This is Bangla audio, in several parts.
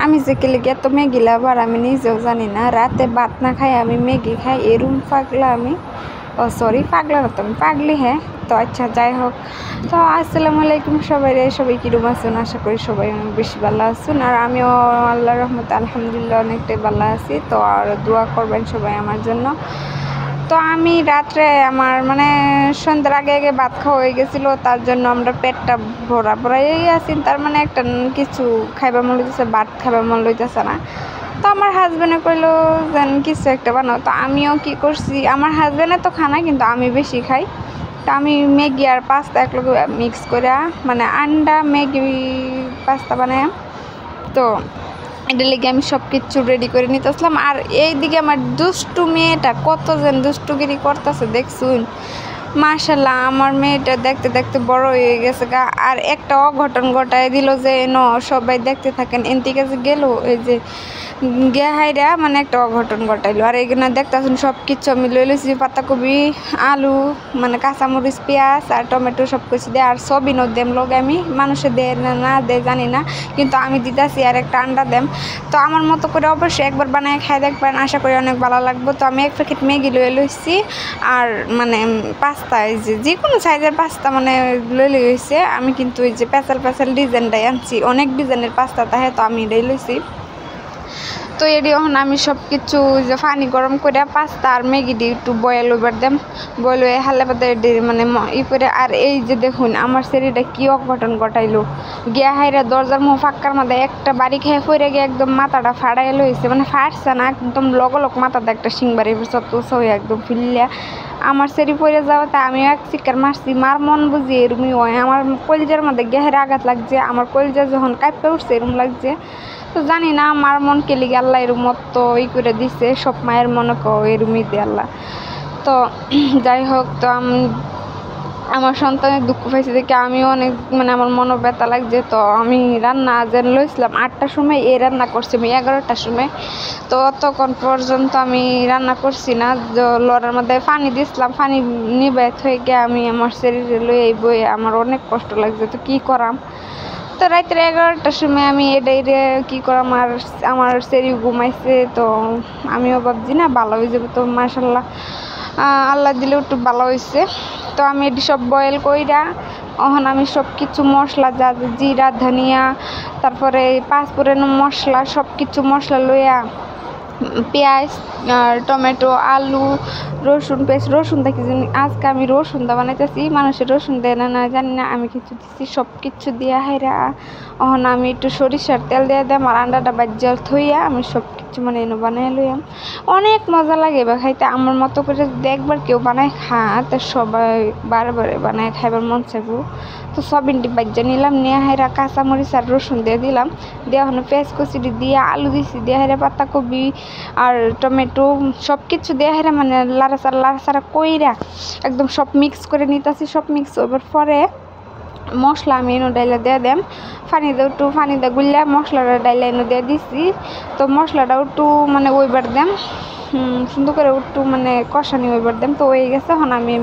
আমি যে কি লিগে এত ম্যাগি লাভার আমি নিজেও জানি না। রাতে ভাত না খাই আমি ম্যাগি খাই, এরম পাগলা আমি। ও সরি, পাগলা না তো, আমি পাগলি। হ্যাঁ, তো আচ্ছা যাই হোক। তো আসসালামু আলাইকুম সবাই কিরম আছেন? আশা করি সবাই অনেক বেশি ভালো আছেন, আর আমিও আল্লাহর রহমতে আলহামদুলিল্লাহ অনেকটাই ভালো আছি। তো আর দোয়া করবেন সবাই আমার জন্য। তো আমি রাত্রে আমার মানে সন্ধ্যার আগে ভাত খাওয়া হয়ে গেছিলো, তার জন্য আমরা পেটটা ভরাই আছি। তার মানে একটা কিছু খাইবার মন লইতেছে, ভাত খাইবার মন লইতেছে না। তো আমার হাজব্যান্ডে কইলো যেন কিছু একটা বানাও। তো আমিও কি করছি, আমার হাজব্যান্ডে তো খানা কিন্তু আমি বেশি খাই। তো আমি ম্যাগি আর পাস্তা একলগে মিক্স করে মানে আন্ডা ম্যাগি পাস্তা বানাই। তো এটা লেগে আমি সব কিছু রেডি করে নিতে আসলাম। আর এইদিকে আমার দুষ্টু মেয়েটা কত যেন দুষ্টুগিরি করতেছে দেখছুন। মাশাল্লাহ, আমার মেয়েটা দেখতে দেখতে বড় হয়ে গেছে গা। আর একটা অঘটন ঘটায় দিল যে সবাই দেখতে থাকেন। এনতিকে যে গেল এই যে হাইরা মানে একটা অঘটন ঘটাইলো। আর এখানে দেখতেছেন সব কিছু আমি লই লইছি, পাতাকপি, আলু, মানে কাঁচামরিচ, পেঁয়াজ আর টমেটো সব কিছু দিয়ে। আর সবিনও দেম লগে আমি, মানুষে দেয় না দেয় জানি না, কিন্তু আমি দিতেছি। আর একটা আন্ডা দেম। তো আমার মতো করে অবশ্যই একবার বানায় খাই দেখবেন, আশা করি অনেক ভালো লাগবে। তো আমি এক প্যাকেট ম্যাগি লই লইছি, আর মানে পাস্তা এই যে কোনো সাইজের পাস্তা মানে লই হয়েছে। আমি কিন্তু ওই যে পেঁচাল ডিজাইনটাই আনছি, অনেক ডিজাইনের পাস্তা তাহে, তো আমি এটাই লইছি। তো এটি এখন আমি সব কিছু যে পানি গরম করে পাস্তা আর ম্যাগি দিয়ে একটু বয়েল ওইবার দেম, বয়েল হয়ে হালে পাতে মানে করে। আর এই যে দেখুন আমার শরীরটা কি অঘটন ঘটাইলো। গিয়া হাইরা দরজার মুখ ফাঁকার মধ্যে একটা বাড়ি খেয়ে ফিরে গিয়ে একদম মাথাটা ফাড়াইল হয়েছে, মানে ফাটছে না, একদম লগলগ মাথাতে একটা শিংবাড়ি হয়ে একদম ফিল্লিয়া আমার সেরি পড়ে যাওয়াতে আমিও এক চিকার মারছি। মার মন বুঝি এরমই হয়। আমার কলিজার মধ্যে গেহের আঘাত লাগছে, আমার কলিজা যখন কাঁপতে উঠছে এরম লাগছে। তো জানি না আমার মন কেলি আল্লাহ এরম তো করে দিছে, সব মায়ের মনে এরমই দিয়ে আল্লাহ। তো যাই হোক, তো আমি আমার সন্তানের দুঃখ পাইছে দেখে আমিও অনেক মানে আমার মনে ব্যথা লাগছে। তো আমি রান্না যেন লইছিলাম 8টার সময়, এই রান্না করছি আমি 11টার সময়। তো অতক্ষণ পর্যন্ত আমি রান্না করছি না, লড়ার মধ্যে পানি দিয়েছিলাম, পানি নিবে হয়ে গিয়ে আমি আমার শরীরে লই এই বই, আমার অনেক কষ্ট লাগছে। তো কী করাম। তো রাত্রে 11টার সময় আমি এটাই কী করাম, আর আমার শরীর ঘুমাইছে। তো আমিও ভাবছি না ভালো হয়ে যাবে। তো মাশাল্লাহ আল্লাহ দিলেও একটু ভালো হয়েছে। তো আমি এটি সব বয়েল কইরা এখন আমি সব কিছু মশলা যা জিরা ধনিয়া তারপরে পাঁচফোড়ন মশলা সব কিছু মশলা লইয়া পেঁয়াজ আর টমেটো আলু রসুন পেস্ট, রসুন দেখি আজকে আমি রসুন দা বানাইতেছি, মানুষের রসুন দেয় না জানি না, আমি কিছু দিচ্ছি সব কিছু দিয়া হাইরা। এখন আমি একটু সরিষার তেল দিয়ে দিলাম, আর আন্ডাটা বাজ্যাল থইয়া আমি সব কিছু মানে এনে বানাই লইয়াম। অনেক মজা লাগে বা খাইতে। আমার মতো করে একবার কেউ বানায় খা তো সবাই বারে বানায় খাইবার মন চাইব। তো সবিনটি বাজ্যা নিলাম, নিয়ে হাইরা কাঁচামরিচ আর রসুন দিয়ে দিলাম, দিয়ে ওখানে পেঁয়াজ কচুরি দিয়ে আলু দিছি, দিয়ে হাইরা পাতাকপি আর টমেটো সব কিছু দিয়ে হাইরা মানে লাড়াচাড়া কইরা একদম সব মিক্স করে নিতেছি। সব মিক্স হবার পরে মশলা আমি এনে ডাইলা দিয়ে দেম, পানি দিয়ে গুললে মশলাটা ডাইলা এনে দিয়ে দিছি। তো মশলাটাও একটু মানে ওইবার দেম সুন্দর করে একটু মানে কষানি ওইবার দেম। তো হয়ে গেছে। এখন আমি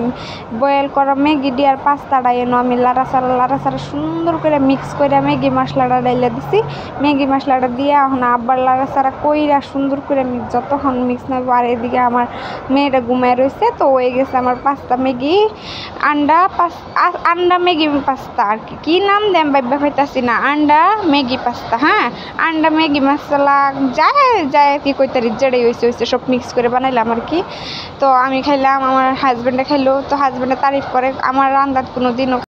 বয়েল করা ম্যাগি দিয়ে আর পাস্তাটা এনে আমি লাড়াচাড়া সুন্দর করে মিক্স করে ম্যাগি মশলাটা ডাইলা দিছি। ম্যাগি মশলাটা দিয়ে এখন আবার লাড়াচাড়া কইরা সুন্দর করে যতক্ষণ মিক্স নেব। আর এদিকে আমার মেয়েটা ঘুমায় রয়েছে। তো হয়ে গেছে আমার পাস্তা ম্যাগি আন্ডা ম্যাগি পাস্তা, আর কি নাম দেম ভাইবা পাইতাছি না, আন্ডা ম্যাগি পাস্তা। হ্যাঁ, আন্ডা ম্যাগি মশলা যায় কি কইতারি যেটাই হয়েছে সব মিক্স করে বানাইলাম আর কি। তো আমি খাইলাম, আমার হাজব্যান্ডে খাইলো। তো হাজব্যান্ডে তারিফ করে, আমার রান্নার কোনো দিনও